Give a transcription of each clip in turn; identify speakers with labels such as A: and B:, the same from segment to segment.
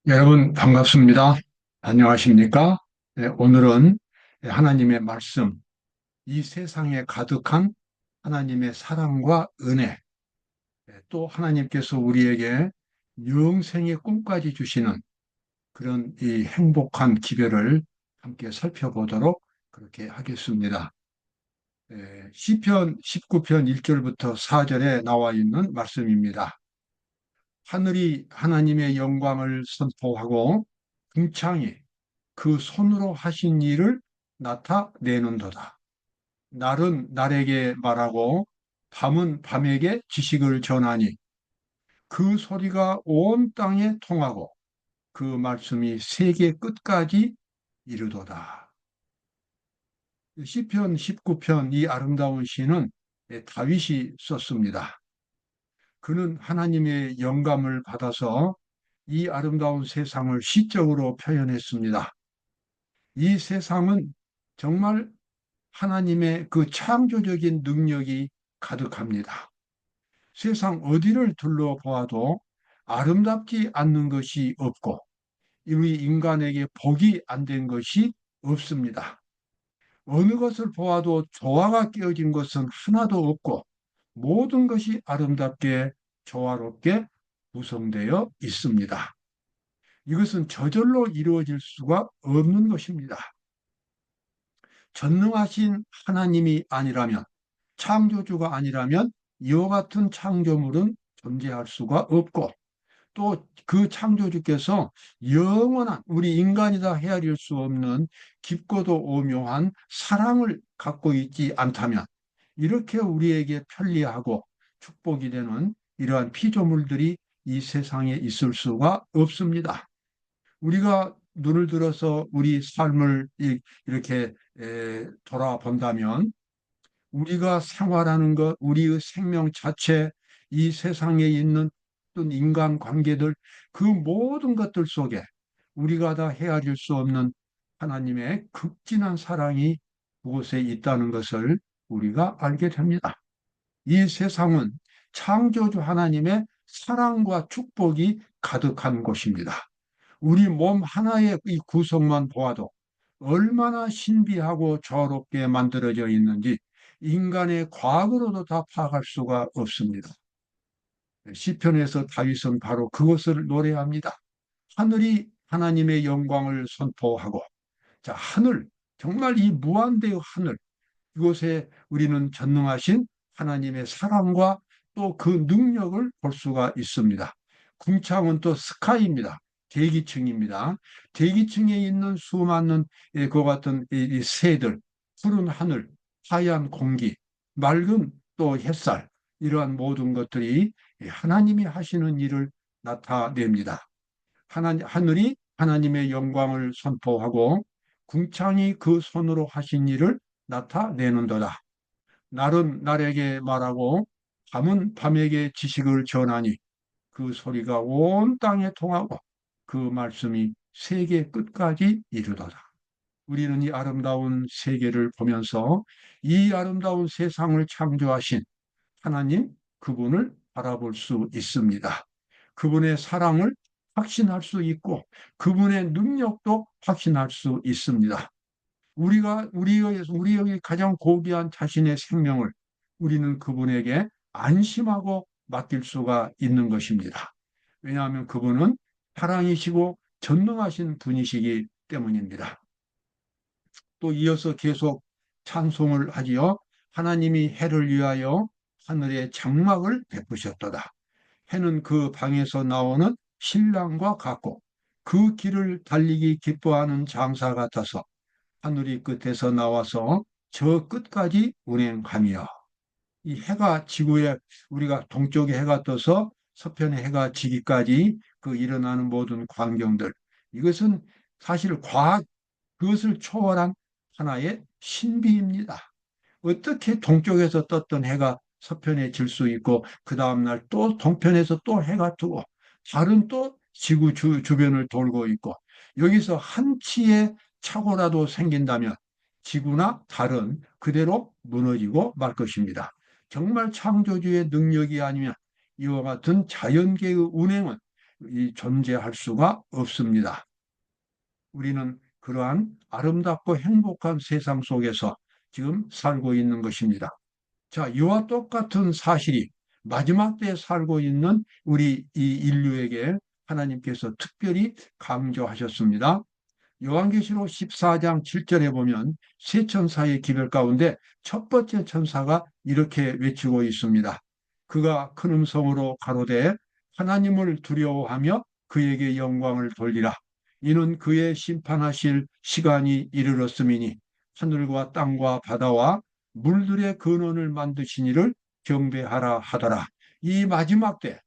A: 여러분 반갑습니다. 안녕하십니까? 오늘은 하나님의 말씀, 이 세상에 가득한 하나님의 사랑과 은혜, 또 하나님께서 우리에게 영생의 꿈까지 주시는 그런 이 행복한 기별을 함께 살펴보도록 그렇게 하겠습니다. 시편 19편 1절부터 4절에 나와 있는 말씀입니다. 하늘이 하나님의 영광을 선포하고 궁창이 그 손으로 하신 일을 나타내는도다. 날은 날에게 말하고 밤은 밤에게 지식을 전하니 그 소리가 온 땅에 통하고 그 말씀이 세계 끝까지 이르도다. 시편 19편 이 아름다운 시는 다윗이 썼습니다. 그는 하나님의 영감을 받아서 이 아름다운 세상을 시적으로 표현했습니다. 이 세상은 정말 하나님의 그 창조적인 능력이 가득합니다. 세상 어디를 둘러보아도 아름답지 않는 것이 없고 우리 인간에게 복이 안 된 것이 없습니다. 어느 것을 보아도 조화가 깨어진 것은 하나도 없고 모든 것이 아름답게 조화롭게 구성되어 있습니다. 이것은 저절로 이루어질 수가 없는 것입니다. 전능하신 하나님이 아니라면, 창조주가 아니라면 이와 같은 창조물은 존재할 수가 없고, 또 그 창조주께서 영원한 우리 인간이다 헤아릴 수 없는 깊고도 오묘한 사랑을 갖고 있지 않다면 이렇게 우리에게 편리하고 축복이 되는 이러한 피조물들이 이 세상에 있을 수가 없습니다. 우리가 눈을 들어서 우리 삶을 이렇게 돌아본다면 우리가 생활하는 것, 우리의 생명 자체, 이 세상에 있는 어떤 인간 관계들, 그 모든 것들 속에 우리가 다 헤아릴 수 없는 하나님의 극진한 사랑이 그곳에 있다는 것을 우리가 알게 됩니다. 이 세상은 창조주 하나님의 사랑과 축복이 가득한 곳입니다. 우리 몸 하나의 이 구성만 보아도 얼마나 신비하고 조화롭게 만들어져 있는지 인간의 과거로도 다 파악할 수가 없습니다. 시편에서 다윗은 바로 그것을 노래합니다. 하늘이 하나님의 영광을 선포하고, 자, 하늘, 정말 이 무한대의 하늘, 이곳에 우리는 전능하신 하나님의 사랑과 또 그 능력을 볼 수가 있습니다. 궁창은 또 스카이입니다. 대기층입니다. 대기층에 있는 수많은 그 같은 이 새들, 푸른 하늘, 하얀 공기, 맑은 또 햇살, 이러한 모든 것들이 하나님이 하시는 일을 나타냅니다. 하늘이 하나님의 영광을 선포하고 궁창이 그 손으로 하신 일을 나타내는도다. 날은 날에게 말하고 밤은 밤에게 지식을 전하니 그 소리가 온 땅에 통하고 그 말씀이 세계 끝까지 이르도다. 우리는 이 아름다운 세계를 보면서 이 아름다운 세상을 창조하신 하나님 그분을 바라볼 수 있습니다. 그분의 사랑을 확신할 수 있고 그분의 능력도 확신할 수 있습니다. 우리의 가장 고귀한 자신의 생명을 우리는 그분에게 안심하고 맡길 수가 있는 것입니다. 왜냐하면 그분은 사랑이시고 전능하신 분이시기 때문입니다. 또 이어서 계속 찬송을 하지요. 하나님이 해를 위하여 하늘에 장막을 베푸셨도다. 해는 그 방에서 나오는 신랑과 같고 그 길을 달리기 기뻐하는 장사 같아서 하늘이 끝에서 나와서 저 끝까지 운행하며 이 해가 지구에 우리가 동쪽에 해가 떠서 서편에 해가 지기까지 그 일어나는 모든 광경들 이것은 사실 과학 그것을 초월한 하나의 신비입니다. 어떻게 동쪽에서 떴던 해가 서편에 질 수 있고 그 다음날 또 동편에서 또 해가 뜨고 달은 또 지구 주변을 돌고 있고 여기서 한 치의 착오라도 생긴다면 지구나 달은 그대로 무너지고 말 것입니다. 정말 창조주의 능력이 아니면 이와 같은 자연계의 운행은 존재할 수가 없습니다. 우리는 그러한 아름답고 행복한 세상 속에서 지금 살고 있는 것입니다. 자, 이와 똑같은 사실이 마지막 때에 살고 있는 우리 이 인류에게 하나님께서 특별히 강조하셨습니다. 요한계시록 14장 7절에 보면 세 천사의 기별 가운데 첫 번째 천사가 이렇게 외치고 있습니다. 그가 큰 음성으로 가로되 하나님을 두려워하며 그에게 영광을 돌리라. 이는 그의 심판하실 시간이 이르렀음이니 하늘과 땅과 바다와 물들의 근원을 만드신 이를 경배하라 하더라. 이 마지막 때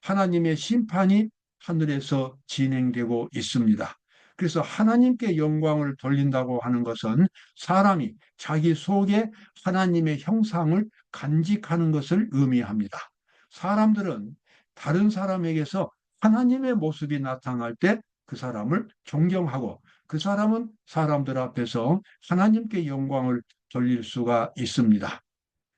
A: 하나님의 심판이 하늘에서 진행되고 있습니다. 그래서 하나님께 영광을 돌린다고 하는 것은 사람이 자기 속에 하나님의 형상을 간직하는 것을 의미합니다. 사람들은 다른 사람에게서 하나님의 모습이 나타날 때 그 사람을 존경하고 그 사람은 사람들 앞에서 하나님께 영광을 돌릴 수가 있습니다.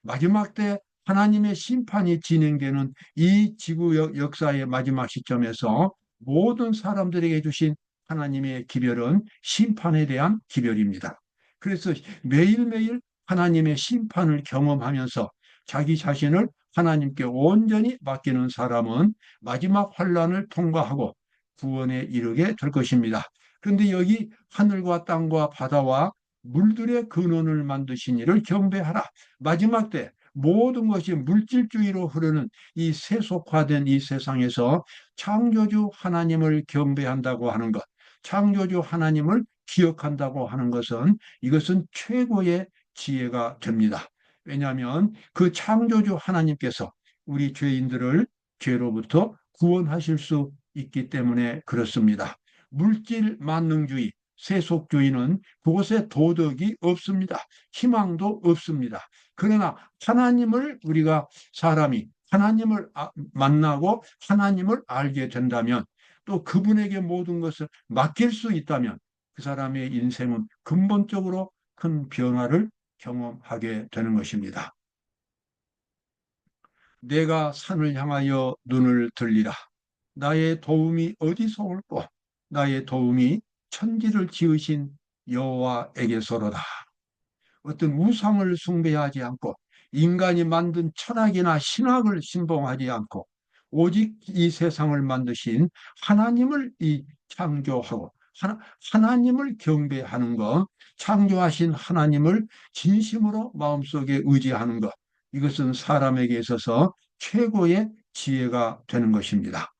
A: 마지막 때 하나님의 심판이 진행되는 이 지구 역사의 마지막 시점에서 모든 사람들에게 주신 하나님의 기별은 심판에 대한 기별입니다. 그래서 매일매일 하나님의 심판을 경험하면서 자기 자신을 하나님께 온전히 맡기는 사람은 마지막 환란을 통과하고 구원에 이르게 될 것입니다. 그런데 여기 하늘과 땅과 바다와 물들의 근원을 만드신 이를 경배하라. 마지막 때 모든 것이 물질주의로 흐르는 이 세속화된 이 세상에서 창조주 하나님을 경배한다고 하는 것, 창조주 하나님을 기억한다고 하는 것은 이것은 최고의 지혜가 됩니다. 왜냐하면 그 창조주 하나님께서 우리 죄인들을 죄로부터 구원하실 수 있기 때문에 그렇습니다. 물질 만능주의, 세속주의는 그곳에 도덕이 없습니다. 희망도 없습니다. 그러나 하나님을 우리가 사람이 하나님을 만나고 하나님을 알게 된다면 또 그분에게 모든 것을 맡길 수 있다면 그 사람의 인생은 근본적으로 큰 변화를 경험하게 되는 것입니다. 내가 산을 향하여 눈을 들리라. 나의 도움이 어디서 올꼬? 나의 도움이 천지를 지으신 여호와에게서로다. 어떤 우상을 숭배하지 않고 인간이 만든 철학이나 신학을 신봉하지 않고 오직 이 세상을 만드신 하나님을 창조하고 하나님을 경배하는 것, 창조하신 하나님을 진심으로 마음속에 의지하는 것, 이것은 사람에게 있어서 최고의 지혜가 되는 것입니다.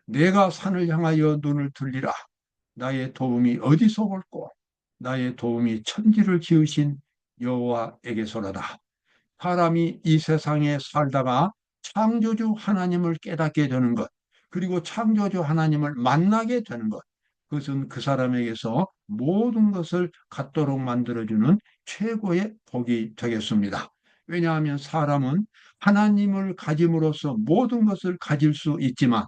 A: 내가 산을 향하여 눈을 들리라. 나의 도움이 어디서 올꼬? 나의 도움이 천지를 지으신 여호와에게서로다. 사람이 이 세상에 살다가 창조주 하나님을 깨닫게 되는 것, 그리고 창조주 하나님을 만나게 되는 것, 그것은 그 사람에게서 모든 것을 갖도록 만들어주는 최고의 복이 되겠습니다. 왜냐하면 사람은 하나님을 가짐으로써 모든 것을 가질 수 있지만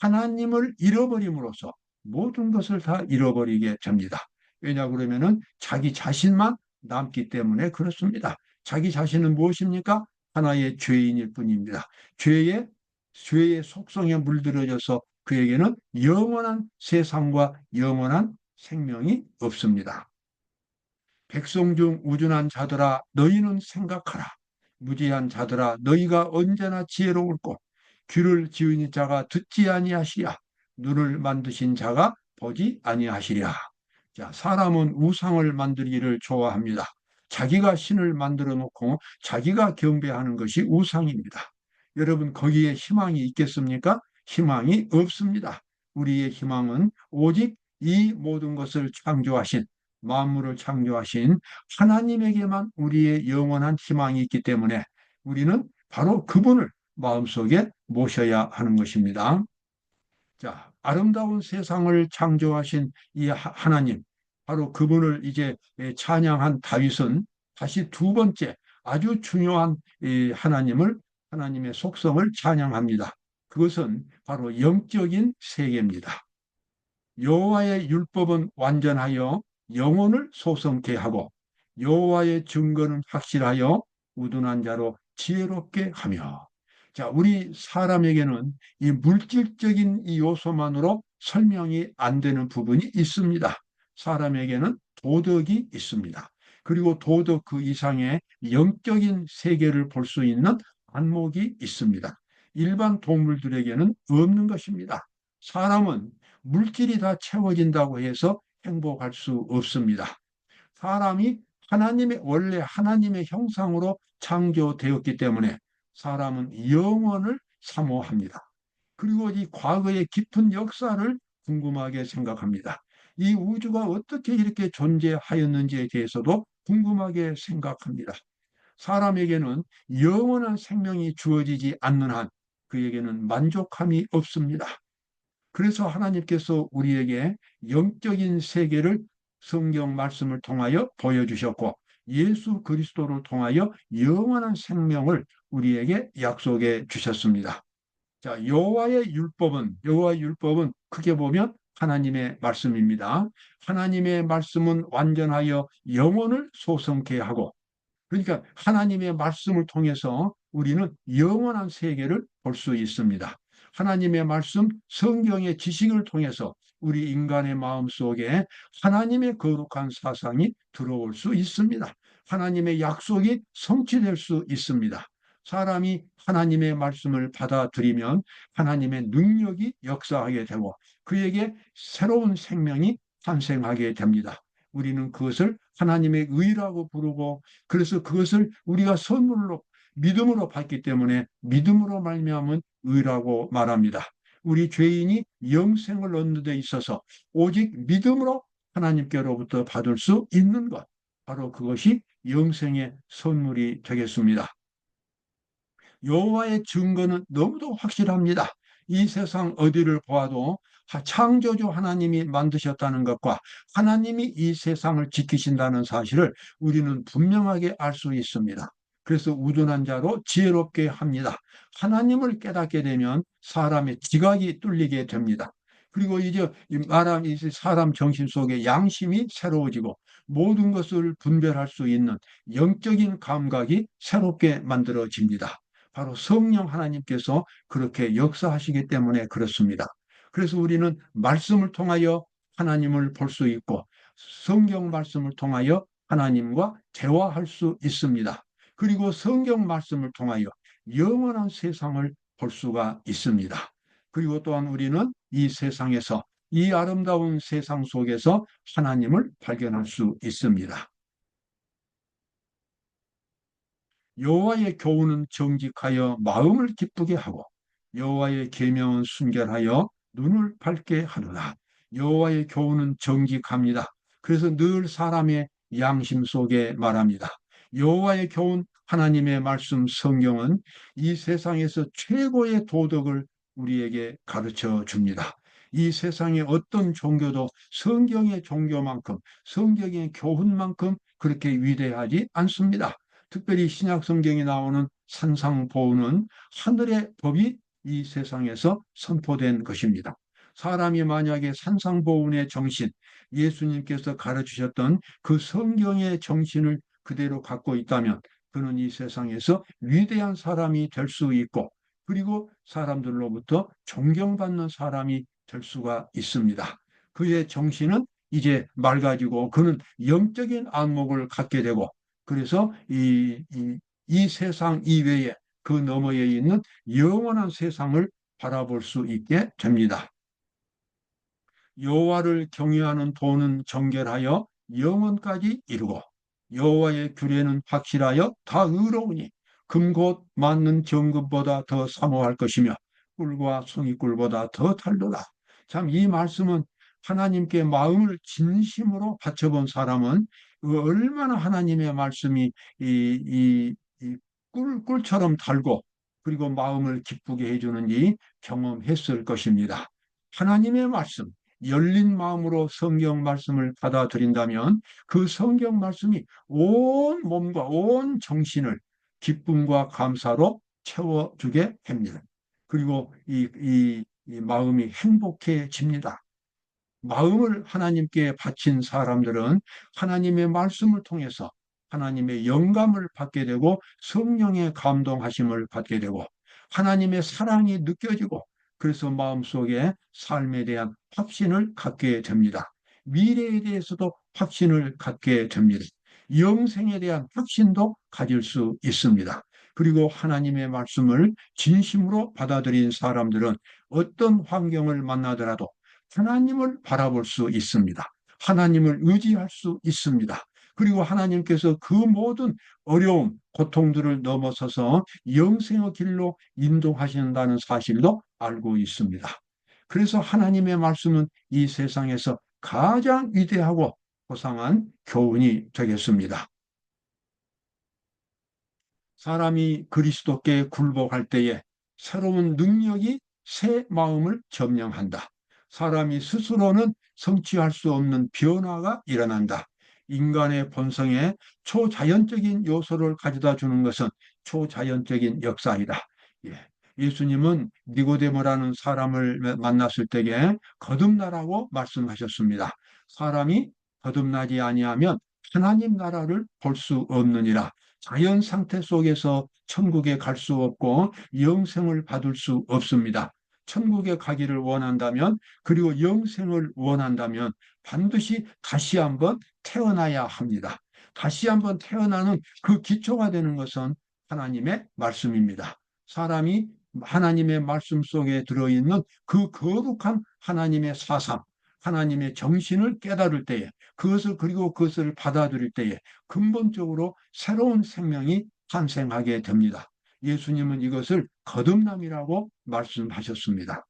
A: 하나님을 잃어버림으로써 모든 것을 다 잃어버리게 됩니다. 왜냐 그러면은 자기 자신만 남기 때문에 그렇습니다. 자기 자신은 무엇입니까? 하나의 죄인일 뿐입니다. 죄의 속성에 물들어져서 그에게는 영원한 세상과 영원한 생명이 없습니다. 백성 중 우준한 자들아 너희는 생각하라. 무지한 자들아 너희가 언제나 지혜로울꼬. 귀를 지은 자가 듣지 아니하시랴. 눈을 만드신 자가 보지 아니하시랴. 자, 사람은 우상을 만들기를 좋아합니다. 자기가 신을 만들어 놓고 자기가 경배하는 것이 우상입니다. 여러분, 거기에 희망이 있겠습니까? 희망이 없습니다. 우리의 희망은 오직 이 모든 것을 창조하신, 만물을 창조하신 하나님에게만 우리의 영원한 희망이 있기 때문에 우리는 바로 그분을 마음속에 모셔야 하는 것입니다. 자, 아름다운 세상을 창조하신 이 하나님, 바로 그분을 이제 찬양한 다윗은 다시 두 번째 아주 중요한 이 하나님의 속성을 찬양합니다. 그것은 바로 영적인 세계입니다. 여호와의 율법은 완전하여 영혼을 소성케 하고 여호와의 증거는 확실하여 우둔한 자로 지혜롭게 하며. 자, 우리 사람에게는 이 물질적인 이 요소만으로 설명이 안 되는 부분이 있습니다. 사람에게는 도덕이 있습니다. 그리고 도덕 그 이상의 영적인 세계를 볼 수 있는 안목이 있습니다. 일반 동물들에게는 없는 것입니다. 사람은 물질이 다 채워진다고 해서 행복할 수 없습니다. 사람이 원래 하나님의 형상으로 창조되었기 때문에 사람은 영원을 사모합니다. 그리고 이 과거의 깊은 역사를 궁금하게 생각합니다. 이 우주가 어떻게 이렇게 존재하였는지에 대해서도 궁금하게 생각합니다. 사람에게는 영원한 생명이 주어지지 않는 한 그에게는 만족함이 없습니다. 그래서 하나님께서 우리에게 영적인 세계를 성경 말씀을 통하여 보여주셨고 예수 그리스도를 통하여 영원한 생명을 우리에게 약속해 주셨습니다. 자, 여호와의 율법은 크게 보면 하나님의 말씀입니다. 하나님의 말씀은 완전하여 영혼을 소성케 하고 그러니까 하나님의 말씀을 통해서 우리는 영원한 세계를 볼 수 있습니다. 하나님의 말씀, 성경의 지식을 통해서 우리 인간의 마음 속에 하나님의 거룩한 사상이 들어올 수 있습니다. 하나님의 약속이 성취될 수 있습니다. 사람이 하나님의 말씀을 받아들이면 하나님의 능력이 역사하게 되고 그에게 새로운 생명이 탄생하게 됩니다. 우리는 그것을 하나님의 의라고 부르고 그래서 그것을 우리가 선물로 믿음으로 받기 때문에 믿음으로 말미암은 의라고 말합니다. 우리 죄인이 영생을 얻는 데 있어서 오직 믿음으로 하나님께로부터 받을 수 있는 것 바로 그것이 영생의 선물이 되겠습니다. 여호와의 증거는 너무도 확실합니다. 이 세상 어디를 보아도 창조주 하나님이 만드셨다는 것과 하나님이 이 세상을 지키신다는 사실을 우리는 분명하게 알 수 있습니다. 그래서 우둔한 자로 지혜롭게 합니다. 하나님을 깨닫게 되면 사람의 지각이 뚫리게 됩니다. 그리고 이제 사람 정신 속에 양심이 새로워지고 모든 것을 분별할 수 있는 영적인 감각이 새롭게 만들어집니다. 바로 성령 하나님께서 그렇게 역사하시기 때문에 그렇습니다. 그래서 우리는 말씀을 통하여 하나님을 볼 수 있고 성경 말씀을 통하여 하나님과 대화할 수 있습니다. 그리고 성경 말씀을 통하여 영원한 세상을 볼 수가 있습니다. 그리고 또한 우리는 이 세상에서 이 아름다운 세상 속에서 하나님을 발견할 수 있습니다. 여호와의 교훈은 정직하여 마음을 기쁘게 하고 여호와의 계명은 순결하여 눈을 밝게 하노라. 여호와의 교훈은 정직합니다. 그래서 늘 사람의 양심 속에 말합니다. 여호와의 교훈 하나님의 말씀 성경은 이 세상에서 최고의 도덕을 우리에게 가르쳐 줍니다. 이 세상의 어떤 종교도 성경의 종교만큼 성경의 교훈만큼 그렇게 위대하지 않습니다. 특별히 신약 성경에 나오는 산상보훈은 하늘의 법이 이 세상에서 선포된 것입니다. 사람이 만약에 산상보훈의 정신, 예수님께서 가르치셨던 그 성경의 정신을 그대로 갖고 있다면 그는 이 세상에서 위대한 사람이 될 수 있고 그리고 사람들로부터 존경받는 사람이 될 수가 있습니다. 그의 정신은 이제 맑아지고 그는 영적인 안목을 갖게 되고 그래서 이 세상 이외에 그 너머에 있는 영원한 세상을 바라볼 수 있게 됩니다. 여호와를 경외하는 도는 정결하여 영원까지 이르고 여호와의 규례는 확실하여 다 의로우니 금곧 맞는 정금보다 더 사모할 것이며 꿀과 송이꿀보다 더 달도다. 참 이 말씀은 하나님께 마음을 진심으로 바쳐본 사람은 얼마나 하나님의 말씀이 이 꿀처럼 달고 그리고 마음을 기쁘게 해주는지 경험했을 것입니다. 하나님의 말씀, 열린 마음으로 성경 말씀을 받아들인다면 그 성경 말씀이 온 몸과 온 정신을 기쁨과 감사로 채워주게 됩니다. 그리고 이 마음이 행복해집니다. 마음을 하나님께 바친 사람들은 하나님의 말씀을 통해서 하나님의 영감을 받게 되고 성령의 감동하심을 받게 되고 하나님의 사랑이 느껴지고 그래서 마음속에 삶에 대한 확신을 갖게 됩니다. 미래에 대해서도 확신을 갖게 됩니다. 영생에 대한 확신도 가질 수 있습니다. 그리고 하나님의 말씀을 진심으로 받아들인 사람들은 어떤 환경을 만나더라도 하나님을 바라볼 수 있습니다. 하나님을 의지할 수 있습니다. 그리고 하나님께서 그 모든 어려움, 고통들을 넘어서서 영생의 길로 인도하신다는 사실도 알고 있습니다. 그래서 하나님의 말씀은 이 세상에서 가장 위대하고 고상한 교훈이 되겠습니다. 사람이 그리스도께 굴복할 때에 새로운 능력이 새 마음을 점령한다. 사람이 스스로는 성취할 수 없는 변화가 일어난다. 인간의 본성에 초자연적인 요소를 가져다 주는 것은 초자연적인 역사이다. 예. 예수님은 니고데모라는 사람을 만났을 때에 거듭나라고 말씀하셨습니다. 사람이 거듭나지 아니하면 하나님 나라를 볼 수 없느니라. 자연 상태 속에서 천국에 갈 수 없고 영생을 받을 수 없습니다. 천국에 가기를 원한다면 그리고 영생을 원한다면 반드시 다시 한번 태어나야 합니다. 다시 한번 태어나는 그 기초가 되는 것은 하나님의 말씀입니다. 사람이 하나님의 말씀 속에 들어있는 그 거룩한 하나님의 사상, 하나님의 정신을 깨달을 때에 그것을 그리고 그것을 받아들일 때에 근본적으로 새로운 생명이 탄생하게 됩니다. 예수님은 이것을 거듭남이라고 말씀하셨습니다.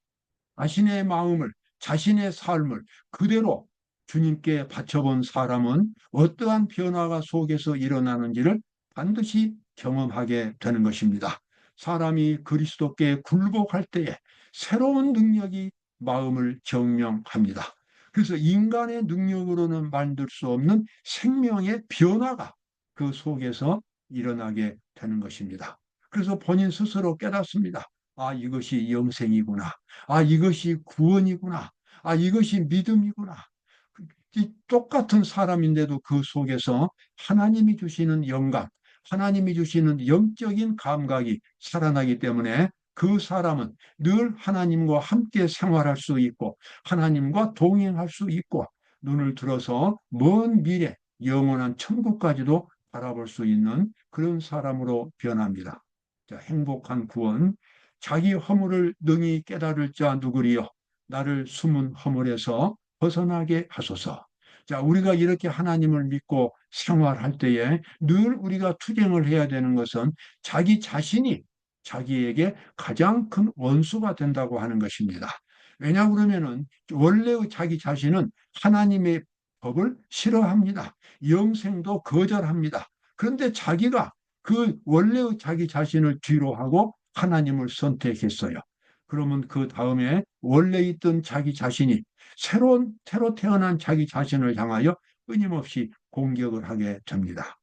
A: 자신의 마음을, 자신의 삶을 그대로 주님께 바쳐본 사람은 어떠한 변화가 속에서 일어나는지를 반드시 경험하게 되는 것입니다. 사람이 그리스도께 굴복할 때에 새로운 능력이 마음을 정명합니다. 그래서 인간의 능력으로는 만들 수 없는 생명의 변화가 그 속에서 일어나게 되는 것입니다. 그래서 본인 스스로 깨닫습니다. 아, 이것이 영생이구나. 아, 이것이 구원이구나. 아, 이것이 믿음이구나. 이 똑같은 사람인데도 그 속에서 하나님이 주시는 영감, 하나님이 주시는 영적인 감각이 살아나기 때문에 그 사람은 늘 하나님과 함께 생활할 수 있고 하나님과 동행할 수 있고 눈을 들어서 먼 미래 영원한 천국까지도 바라볼 수 있는 그런 사람으로 변합니다. 자, 행복한 구원. 자기 허물을 능히 깨달을 자 누구리요? 나를 숨은 허물에서 벗어나게 하소서. 자, 우리가 이렇게 하나님을 믿고 생활할 때에 늘 우리가 투쟁을 해야 되는 것은 자기 자신이 자기에게 가장 큰 원수가 된다고 하는 것입니다. 왜냐 그러면은 원래의 자기 자신은 하나님의 법을 싫어합니다. 영생도 거절합니다. 그런데 자기가 그 원래의 자기 자신을 뒤로 하고 하나님을 선택했어요. 그러면 그 다음에 원래 있던 자기 자신이 새로 태어난 자기 자신을 향하여 끊임없이 공격을 하게 됩니다.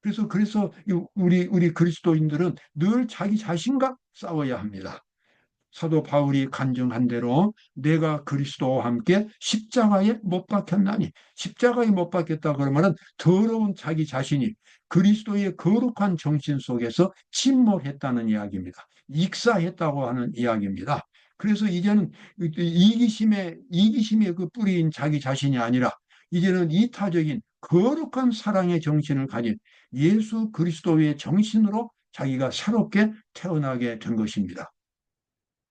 A: 그래서 우리 그리스도인들은 늘 자기 자신과 싸워야 합니다. 사도 바울이 간증한 대로 내가 그리스도와 함께 십자가에 못 박혔나니, 십자가에 못 박혔다 그러면은 더러운 자기 자신이 그리스도의 거룩한 정신 속에서 침몰했다는 이야기입니다. 익사했다고 하는 이야기입니다. 그래서 이제는 이기심의 그 뿌리인 자기 자신이 아니라 이제는 이타적인 거룩한 사랑의 정신을 가진 예수 그리스도의 정신으로 자기가 새롭게 태어나게 된 것입니다.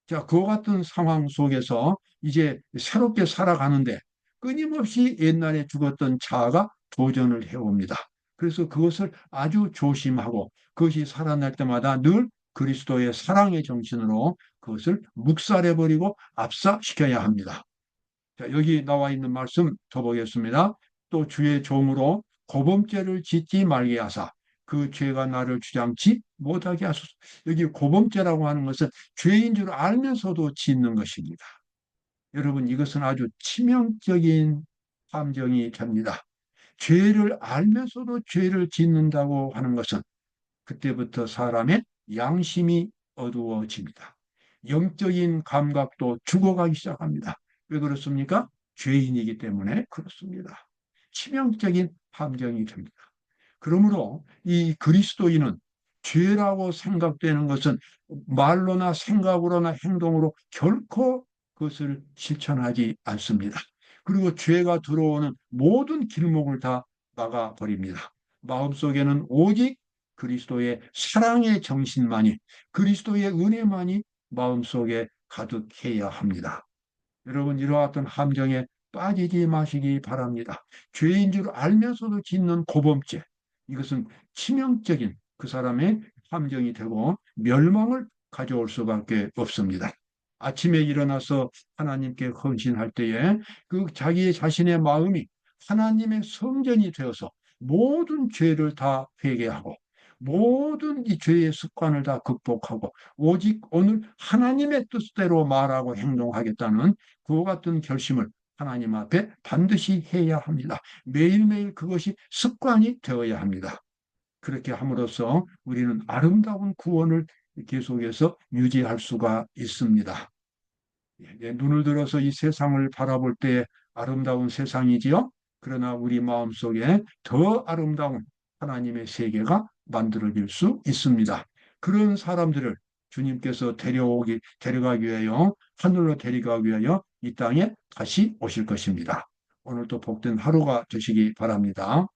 A: 자, 그와 같은 상황 속에서 이제 새롭게 살아가는데 끊임없이 옛날에 죽었던 자아가 도전을 해옵니다. 그래서 그것을 아주 조심하고 그것이 살아날 때마다 늘 그리스도의 사랑의 정신으로 그것을 묵살해버리고 압사시켜야 합니다. 자, 여기 나와 있는 말씀 더 보겠습니다. 또 주의 종으로 고범죄를 짓지 말게 하사 그 죄가 나를 주장치 못하게 하소서. 여기 고범죄라고 하는 것은 죄인 줄 알면서도 짓는 것입니다. 여러분, 이것은 아주 치명적인 함정이 됩니다. 죄를 알면서도 죄를 짓는다고 하는 것은 그때부터 사람의 양심이 어두워집니다. 영적인 감각도 죽어가기 시작합니다. 왜 그렇습니까? 죄인이기 때문에 그렇습니다. 치명적인 함정이 됩니다. 그러므로 이 그리스도인은 죄라고 생각되는 것은 말로나 생각으로나 행동으로 결코 그것을 실천하지 않습니다. 그리고 죄가 들어오는 모든 길목을 다 막아버립니다. 마음속에는 오직 그리스도의 사랑의 정신만이, 그리스도의 은혜만이 마음속에 가득해야 합니다. 여러분, 이러한 함정에 빠지지 마시기 바랍니다. 죄인 줄 알면서도 짓는 고범죄, 이것은 치명적인 그 사람의 함정이 되고 멸망을 가져올 수밖에 없습니다. 아침에 일어나서 하나님께 헌신할 때에 그 자기의 자신의 마음이 하나님의 성전이 되어서 모든 죄를 다 회개하고 모든 이 죄의 습관을 다 극복하고 오직 오늘 하나님의 뜻대로 말하고 행동하겠다는 그와 같은 결심을 하나님 앞에 반드시 해야 합니다. 매일매일 그것이 습관이 되어야 합니다. 그렇게 함으로써 우리는 아름다운 구원을 계속해서 유지할 수가 있습니다. 눈을 들어서 이 세상을 바라볼 때 아름다운 세상이지요. 그러나 우리 마음속에 더 아름다운 하나님의 세계가 만들어질 수 있습니다. 그런 사람들을 주님께서 데려가기 위하여, 하늘로 데려가기 위하여 이 땅에 다시 오실 것입니다. 오늘도 복된 하루가 되시기 바랍니다.